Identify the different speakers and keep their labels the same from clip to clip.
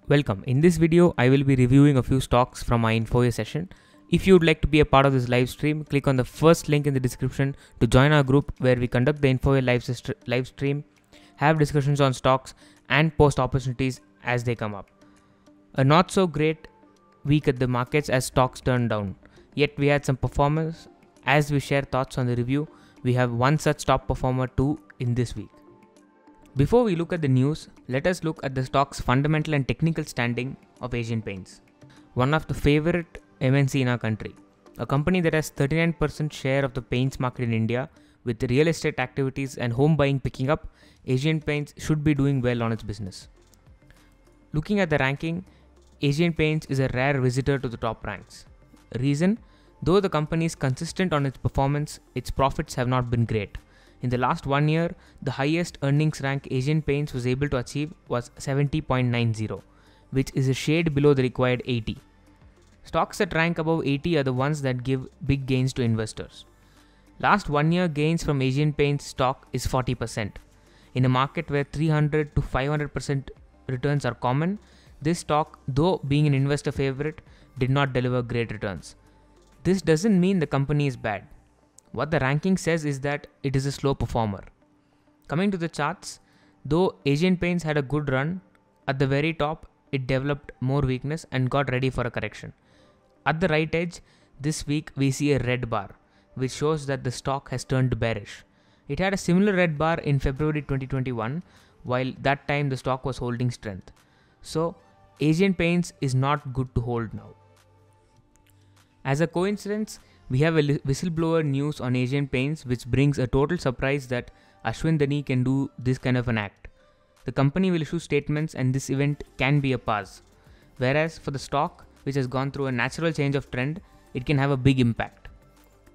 Speaker 1: Welcome. In this video, I will be reviewing a few stocks from my Infoye session. If you would like to be a part of this live stream, click on the first link in the description to join our group where we conduct the Infoye live stream, have discussions on stocks, and post opportunities as they come up. A not so great week at the markets as stocks turned down. Yet we had some performance. As we share thoughts on the review, we have one such top performer too in this week. Before we look at the news, let us look at the stock's fundamental and technical standing of Asian Paints, one of the favorite MNC in our country. A company that has 39% share of the paints market in India, with real estate activities and home buying picking up, Asian Paints should be doing well on its business. Looking at the ranking, Asian Paints is a rare visitor to the top ranks. Reason? Though the company is consistent on its performance, its profits have not been great. In the last 1 year, the highest earnings rank Asian Paints was able to achieve was 70.90, which is a shade below the required 80. Stocks that rank above 80 are the ones that give big gains to investors. Last 1 year gains from Asian Paints stock is 40%. In a market where 300 to 500% returns are common, this stock, though being an investor favorite, did not deliver great returns. This doesn't mean the company is bad. What the ranking says is that it is a slow performer. Coming to the charts, though Asian Paints had a good run, at the very top it developed more weakness and got ready for a correction. At the right edge, this week we see a red bar, which shows that the stock has turned bearish. It had a similar red bar in February 2021, while that time the stock was holding strength. So, Asian Paints is not good to hold now. As a coincidence, we have a whistleblower news on Asian Paints which brings a total surprise that Ashwin Dani can do this kind of an act. The company will issue statements and this event can be a pause. Whereas for the stock, which has gone through a natural change of trend, it can have a big impact.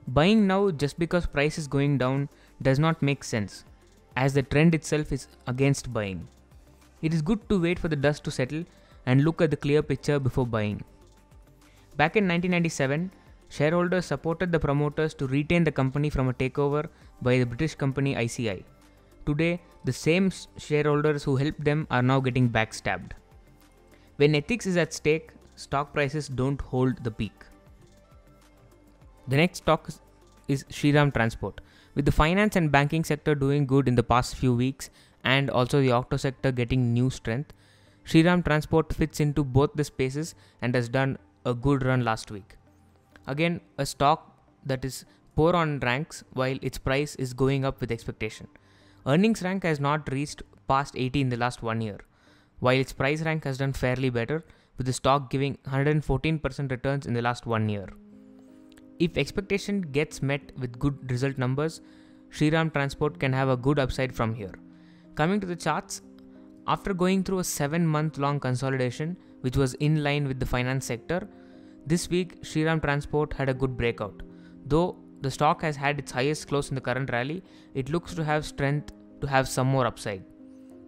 Speaker 1: Buying now just because price is going down does not make sense, as the trend itself is against buying. It is good to wait for the dust to settle and look at the clear picture before buying. Back in 1997, shareholders supported the promoters to retain the company from a takeover by the British company ICI. Today, the same shareholders who helped them are now getting backstabbed. When ethics is at stake, stock prices don't hold the peak. The next stock is Shriram Transport. With the finance and banking sector doing good in the past few weeks and also the auto sector getting new strength, Shriram Transport fits into both the spaces and has done a good run last week. Again, a stock that is poor on ranks while its price is going up with expectation. Earnings rank has not reached past 80 in the last 1 year, while its price rank has done fairly better, with the stock giving 114% returns in the last 1 year. If expectation gets met with good result numbers, Shriram Transport can have a good upside from here. Coming to the charts, after going through a 7-month-long consolidation, which was in line with the finance sector, this week Shriram Transport had a good breakout. Though the stock has had its highest close in the current rally, it looks to have strength to have some more upside.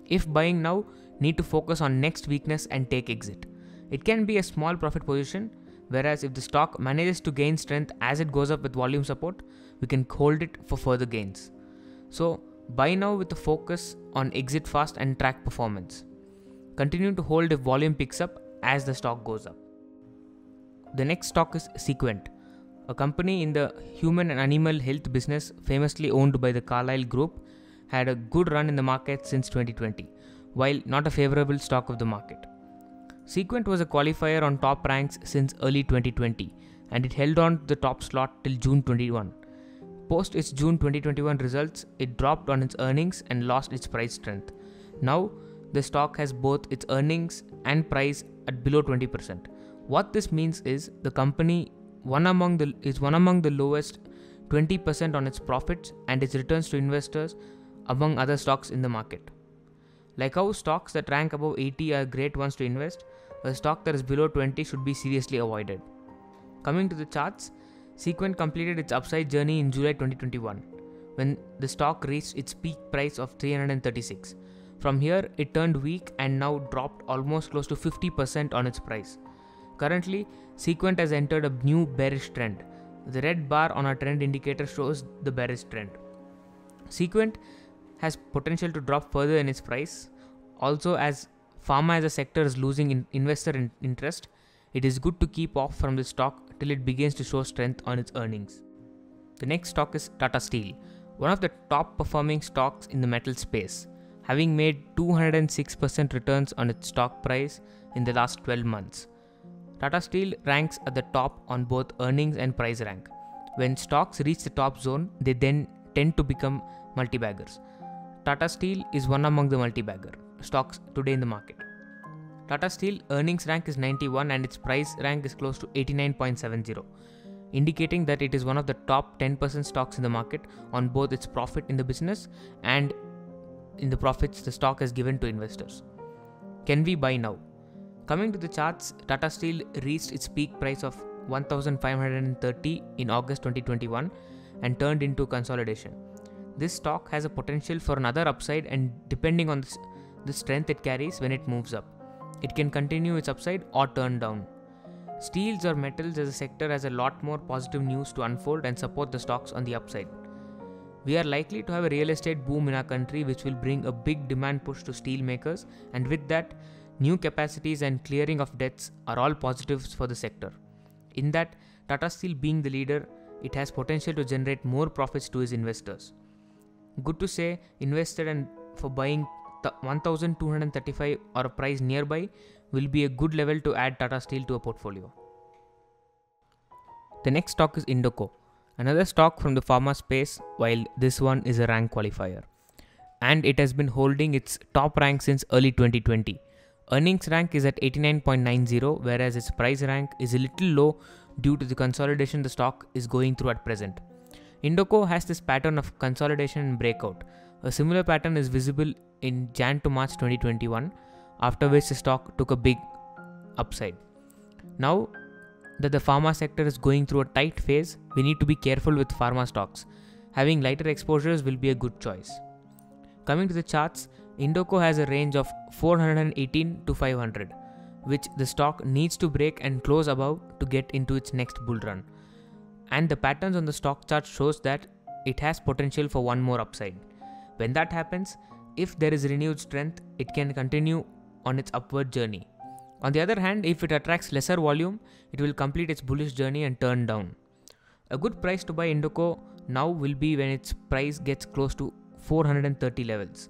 Speaker 1: If buying now, need to focus on next weakness and take exit. It can be a small profit position, whereas if the stock manages to gain strength as it goes up with volume support, we can hold it for further gains. So, buy now with a focus on exit fast and track performance. Continue to hold if volume picks up as the stock goes up. The next stock is Sequent, a company in the human and animal health business famously owned by the Carlyle Group, had a good run in the market since 2020, while not a favorable stock of the market. Sequent was a qualifier on top ranks since early 2020 and it held on to the top slot till June 21. Post its June 2021 results, it dropped on its earnings and lost its price strength. Now, the stock has both its earnings and price at below 20%. What this means is the company is one among the lowest 20% on its profits and its returns to investors among other stocks in the market. Like how stocks that rank above 80 are great ones to invest, a stock that is below 20 should be seriously avoided. Coming to the charts, Sequent completed its upside journey in July 2021 when the stock reached its peak price of 336. From here, it turned weak and now dropped almost close to 50% on its price. Currently, Sequent has entered a new bearish trend. The red bar on our trend indicator shows the bearish trend. Sequent has potential to drop further in its price, also as pharma as a sector is losing investor interest, it is good to keep off from this stock till it begins to show strength on its earnings. The next stock is Tata Steel, one of the top performing stocks in the metal space, having made 206% returns on its stock price in the last 12 months. Tata Steel ranks at the top on both earnings and price rank. When stocks reach the top zone, they then tend to become multi-baggers. Tata Steel is one among the multi-bagger stocks today in the market. Tata Steel earnings rank is 91 and its price rank is close to 89.70, indicating that it is one of the top 10% stocks in the market on both its profit in the business and in the profits the stock has given to investors. Can we buy now? Coming to the charts, Tata Steel reached its peak price of 1,530 in August 2021 and turned into consolidation. This stock has a potential for another upside, and depending on the strength it carries when it moves up, it can continue its upside or turn down. Steels or metals as a sector has a lot more positive news to unfold and support the stocks on the upside. We are likely to have a real estate boom in our country, which will bring a big demand push to steel makers, and with that, new capacities and clearing of debts are all positives for the sector. In that, Tata Steel being the leader, it has potential to generate more profits to its investors. Good to say, invested and for buying 1,235 or a price nearby will be a good level to add Tata Steel to a portfolio. The next stock is Indoco, another stock from the pharma space, while this one is a rank qualifier. And it has been holding its top rank since early 2020. Earnings rank is at 89.90, whereas its price rank is a little low due to the consolidation the stock is going through at present. Indoco has this pattern of consolidation and breakout. A similar pattern is visible in Jan to March 2021, after which the stock took a big upside. Now that the pharma sector is going through a tight phase, we need to be careful with pharma stocks. Having lighter exposures will be a good choice. Coming to the charts, Indoco has a range of 418 to 500, which the stock needs to break and close above to get into its next bull run. And the patterns on the stock chart shows that it has potential for one more upside. When that happens, if there is renewed strength, it can continue on its upward journey. On the other hand, if it attracts lesser volume, it will complete its bullish journey and turn down. A good price to buy Indoco now will be when its price gets close to 430 levels.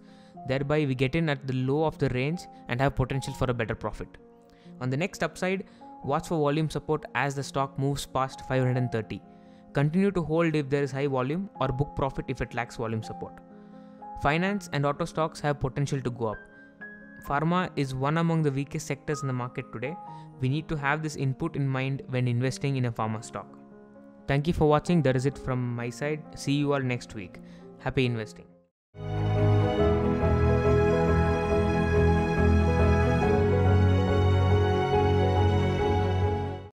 Speaker 1: Thereby, we get in at the low of the range and have potential for a better profit. On the next upside, watch for volume support as the stock moves past 530. Continue to hold if there is high volume, or book profit if it lacks volume support. Finance and auto stocks have potential to go up. Pharma is one among the weakest sectors in the market today. We need to have this input in mind when investing in a pharma stock. Thank you for watching. That is it from my side. See you all next week. Happy investing.